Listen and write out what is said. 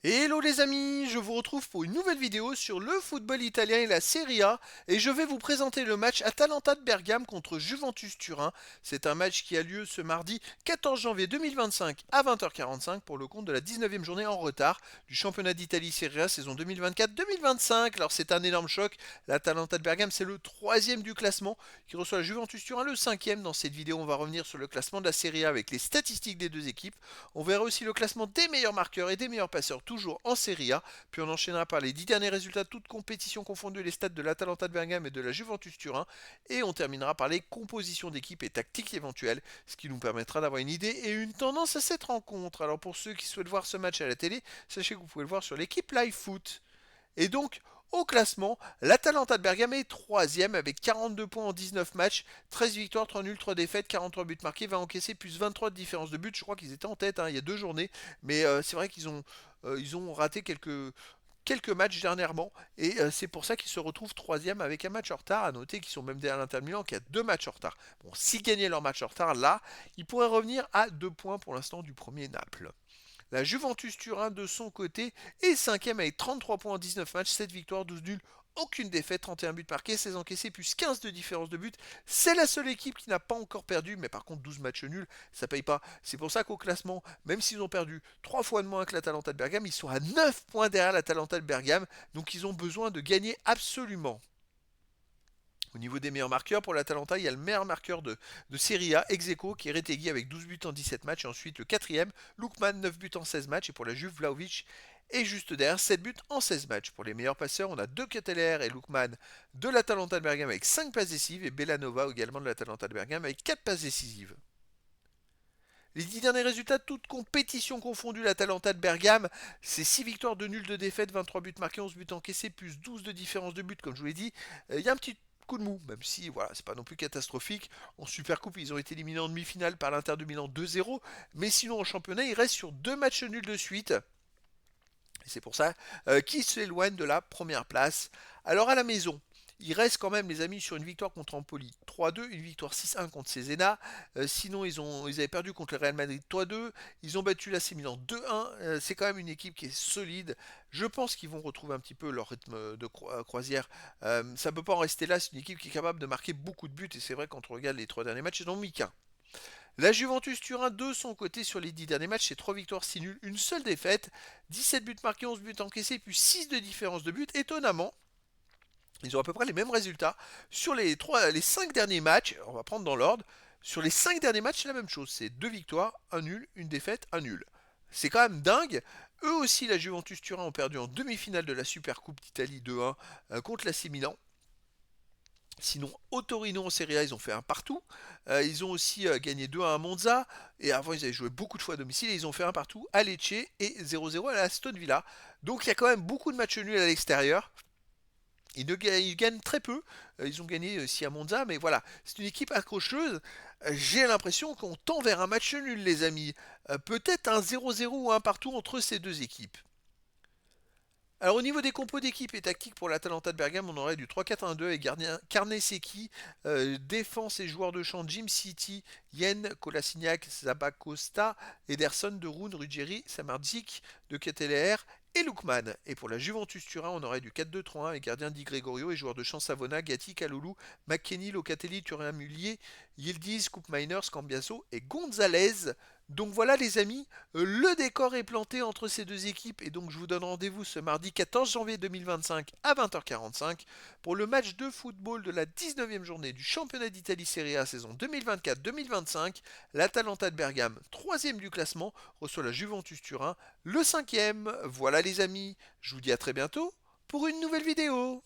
Hello les amis, je vous retrouve pour une nouvelle vidéo sur le football italien et la Serie A et je vais vous présenter le match Atalanta de Bergame contre Juventus Turin. C'est un match qui a lieu ce mardi 14 janvier 2025 à 20h45 pour le compte de la 19e journée en retard du championnat d'Italie Serie A saison 2024-2025. Alors c'est un énorme choc, l'Atalanta de Bergame c'est le troisième du classement qui reçoit la Juventus Turin le cinquième. Dans cette vidéo on va revenir sur le classement de la Serie A avec les statistiques des deux équipes. On verra aussi le classement des meilleurs marqueurs et des meilleurs passeurs toujours en Serie A, puis on enchaînera par les 10 derniers résultats toutes compétitions confondues, les stats de l'Atalanta de Bergame et de la Juventus Turin, et on terminera par les compositions d'équipes et tactiques éventuelles, ce qui nous permettra d'avoir une idée et une tendance à cette rencontre. Alors pour ceux qui souhaitent voir ce match à la télé, sachez que vous pouvez le voir sur l'équipe Live Foot. Et donc, au classement, l'Atalanta de Bergame est troisième avec 42 points en 19 matchs, 13 victoires, 3 nuls, 3 défaites, 43 buts marqués, 20 encaissés, plus 23 de différence de but. Je crois qu'ils étaient en tête il y a 2 journées, mais c'est vrai qu'ils ont raté quelques matchs dernièrement, et c'est pour ça qu'ils se retrouvent troisième avec un match en retard. À noter qu'ils sont même derrière l'Inter Milan qui a 2 matchs en retard. Bon, s'ils gagnaient leur match en retard, là, ils pourraient revenir à 2 points pour l'instant du premier Naples. La Juventus Turin de son côté est cinquième avec 33 points en 19 matchs, 7 victoires, 12 nuls, aucune défaite, 31 buts marqués, 16 encaissés, plus 15 de différence de but. C'est la seule équipe qui n'a pas encore perdu, mais par contre 12 matchs nuls, ça paye pas. C'est pour ça qu'au classement, même s'ils ont perdu 3 fois de moins que l'Atalanta de Bergame, ils sont à 9 points derrière l'Atalanta de Bergame, donc ils ont besoin de gagner absolument. Au niveau des meilleurs marqueurs, pour l'Atalanta, il y a le meilleur marqueur de Serie A, Execo, qui est Retegui avec 12 buts en 17 matchs. Et ensuite, le quatrième, Lookman, 9 buts en 16 matchs. Et pour la Juve, Vlahovic est juste derrière, 7 buts en 16 matchs. Pour les meilleurs passeurs, on a De Ketelaere et Lookman de l'Atalanta de Bergame avec 5 passes décisives. Et Bellanova également de l'Atalanta de Bergame avec 4 passes décisives. Les 10 derniers résultats, toutes compétitions confondues, l'Atalanta de Bergame, c'est 6 victoires, 2 nuls, 2 défaites, 23 buts marqués, 11 buts encaissés, plus 12 de différence de but, comme je vous l'ai dit. Il y a un petit coup de mou, même si voilà, c'est pas non plus catastrophique. En Supercoupe, ils ont été éliminés en demi-finale par l'Inter de Milan 2-0, mais sinon en championnat, ils restent sur 2 matchs nuls de suite. Et c'est pour ça qu'ils s'éloignent de la première place. Alors à la maison, il reste quand même, les amis, sur une victoire contre Empoli 3-2, une victoire 6-1 contre Cesena. Sinon, ils avaient perdu contre le Real Madrid 3-2. Ils ont battu l'AC Milan 2-1. C'est quand même une équipe qui est solide. Je pense qu'ils vont retrouver un petit peu leur rythme de croisière. Ça ne peut pas en rester là. C'est une équipe qui est capable de marquer beaucoup de buts. Et c'est vrai, quand on regarde les 3 derniers matchs, ils n'ont mis qu'un. La Juventus Turin de son côté sur les 10 derniers matchs, c'est 3 victoires, 6 nuls, une seule défaite, 17 buts marqués, 11 buts encaissés, puis 6 de différence de but. Étonnamment, ils ont à peu près les mêmes résultats. Sur les 5 derniers matchs, on va prendre dans l'ordre, sur les 5 derniers matchs, c'est la même chose. C'est 2 victoires, un nul, une défaite, un nul. C'est quand même dingue. Eux aussi, la Juventus Turin ont perdu en demi-finale de la Supercoupe d'Italie 2-1 contre l'AC Milan. Sinon, au Torino en Serie A, ils ont fait un partout. Ils ont aussi gagné 2-1 à Monza. Et avant, ils avaient joué beaucoup de fois à domicile. Et ils ont fait un partout à Lecce et 0-0 à la Aston Villa. Donc il y a quand même beaucoup de matchs nuls à l'extérieur. Ils gagnent très peu. Ils ont gagné aussi à Monza. Mais voilà, c'est une équipe accrocheuse. J'ai l'impression qu'on tend vers un match nul, les amis. Peut-être un 0-0 ou un partout entre ces deux équipes. Alors au niveau des compos d'équipe et tactique pour l'Atalanta de Bergame, on aurait du 3-4-1-2 avec gardien Carne Secchi, défense et joueurs de champ Jim City, Yen, Kolasinac, Zabacosta, Ederson, De Roon, Ruggieri, Samardzic, De Ketelaere et Lookman. Et pour la Juventus Turin, on aurait du 4-2-3-1 avec gardien Di Gregorio et joueurs de champ Savona, Gatti, Kaloulou, McKenny, Locatelli, Turin Mullier, Yildiz, Coupe Miners, Cambiaso et Gonzalez. Donc voilà les amis, le décor est planté entre ces deux équipes et donc je vous donne rendez-vous ce mardi 14 janvier 2025 à 20h45 pour le match de football de la 19e journée du championnat d'Italie Serie A saison 2024-2025. L'Atalanta de Bergame, troisième du classement, reçoit la Juventus Turin, le cinquième. Voilà les amis, je vous dis à très bientôt pour une nouvelle vidéo.